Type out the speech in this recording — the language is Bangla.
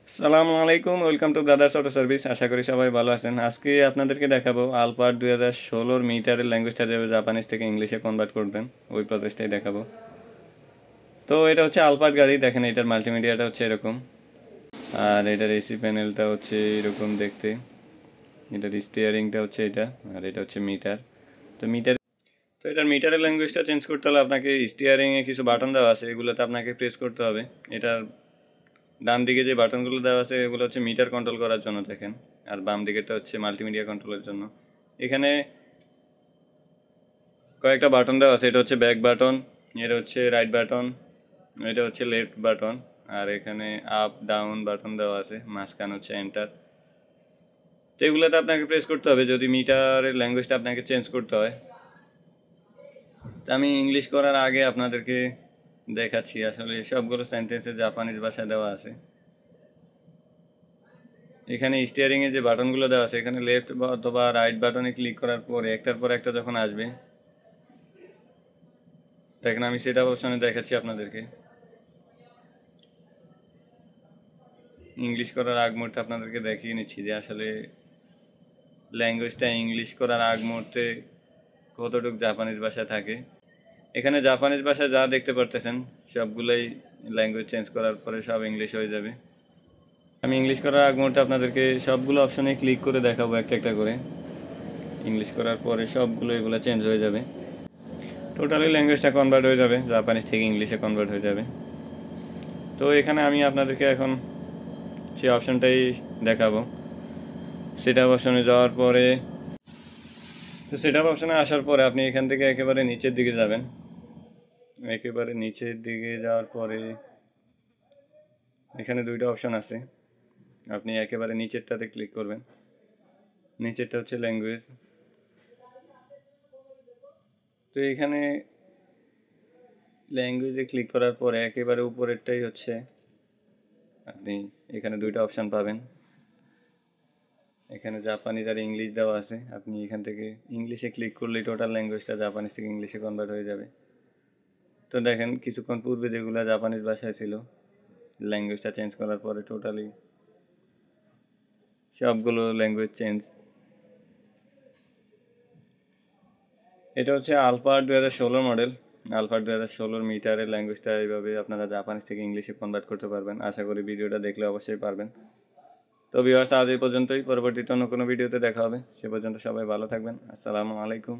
আসসালামু আলাইকুম, welcome to brothers auto service. আশা করি সবাই ভালো আছেন। আজকে আপনাদেরকে দেখাবো আলপার্ট 2016 মিটারের ল্যাঙ্গুয়েজটা যেভাবে জাপানিজ থেকে ইংলিশে কনভার্ট করবেন, ওই প্রসেসটাই দেখাবো। তো এটা হচ্ছে আলপার্ট গাড়ি, দেখেন এটার মাল্টিমিডিয়াটা হচ্ছে এরকম, আর এটার এসি প্যানেলটা হচ্ছে এরকম দেখতে, এটার স্টিয়ারিংটা হচ্ছে এটা, আর এটা হচ্ছে মিটার। তো এটার মিটারের ল্যাঙ্গুয়েজটা চেঞ্জ করতে হলে আপনাকে স্টিয়ারিংয়ে কিছু বাটন দেওয়া আছে, এগুলোতে আপনাকে প্রেস করতে হবে। এটার ডান দিকে যে বাটনগুলো দেওয়া আছে এগুলো হচ্ছে মিটার কন্ট্রোল করার জন্য দেখেন, আর বাম দিকেরটা হচ্ছে মাল্টিমিডিয়া কন্ট্রোলের জন্য। এখানে কয়েকটা বাটন দেওয়া আছে, এটা হচ্ছে ব্যাক বাটন, এটা হচ্ছে রাইট বাটন, এটা হচ্ছে লেফট বাটন, আর এখানে আপ ডাউন বাটন দেওয়া আছে, মাঝখানে হচ্ছে এন্টার। তো এগুলোতে আপনাকে প্রেস করতে হবে যদি মিটারের ল্যাঙ্গুয়েজটা আপনাকে চেঞ্জ করতে হয়। তো আমি ইংলিশ করার আগে আপনাদেরকে দেখাচ্ছি, আসলে সবগুলো সেন্টেন্সে জাপানিজ ভাষা দেওয়া আছে। এখানে স্টিয়ারিংয়ে যে বাটনগুলো দেওয়া আছে, এখানে লেফট অথবা রাইট বাটনে ক্লিক করার পরে একটার পর একটা যখন আসবে, দেখেন আমি সেটা অপশনে দেখাচ্ছি আপনাদেরকে। ইংলিশ করার আগ মুহূর্তে আপনাদেরকে দেখিয়ে নিচ্ছি যে আসলে ল্যাঙ্গুয়েজটা ইংলিশ করার আগ মুহূর্তে কতটুকু জাপানিজ ভাষা থাকে। এখানে জাপানিজ ভাষা যা দেখতে পারতেছেন সবগুলোই ল্যাঙ্গুয়েজ চেঞ্জ করার পরে সব ইংলিশ হয়ে যাবে। আমি ইংলিশ করার আগ মুহূর্তে আপনাদেরকে সবগুলো অপশনে ক্লিক করে দেখাবো একটা একটা করে। ইংলিশ করার পরে সবগুলো এগুলো চেঞ্জ হয়ে যাবে, টোটালি ল্যাঙ্গুয়েজটা কনভার্ট হয়ে যাবে, জাপানিজ থেকে ইংলিশে কনভার্ট হয়ে যাবে। তো এখানে আমি আপনাদেরকে এখন সেই অপশানটাই দেখাবো। সেট আপ অপশানে যাওয়ার পরে, তো সেট আপ অপশানে আসার পরে আপনি এখান থেকে একেবারে নিচের দিকে যাবেন। একেবারে নিচের দিকে যাওয়ার পরে এখানে দুইটা অপশান আছে, আপনি একেবারে নিচেরটাতে ক্লিক করবেন। নিচেরটা হচ্ছে ল্যাঙ্গুয়েজ। তো এখানে ল্যাঙ্গুয়েজে ক্লিক করার পরে একেবারে উপরেরটাই হচ্ছে, আপনি এখানে দুইটা অপশান পাবেন। এখানে জাপানিজ আর ইংলিশ দেওয়া আছে, আপনি এখান থেকে ইংলিশে ক্লিক করলেই টোটাল ল্যাঙ্গুয়েজটা জাপানিজ থেকে ইংলিশে কনভার্ট হয়ে যাবে। তো দেখেন কিছুক্ষণ পূর্বে যেগুলো জাপানিজ ভাষায় ছিল, ল্যাঙ্গুয়েজটা চেঞ্জ করার পরে টোটালি সবগুলো ল্যাঙ্গুয়েজ চেঞ্জ। এটা হচ্ছে আলফার 2016 মডেল। আলফার 2016 মিটারের ল্যাঙ্গুয়েজটা এইভাবে আপনারা জাপানিজ থেকে ইংলিশে কনভার্ট করতে পারবেন। আশা করি ভিডিওটা দেখলে অবশ্যই পারবেন। তো ভিউয়ার্স, আজ এই পর্যন্তই, পরবর্তীতে অন্য কোনো ভিডিওতে দেখা হবে। সে পর্যন্ত সবাই ভালো থাকবেন। আসসালামু আলাইকুম।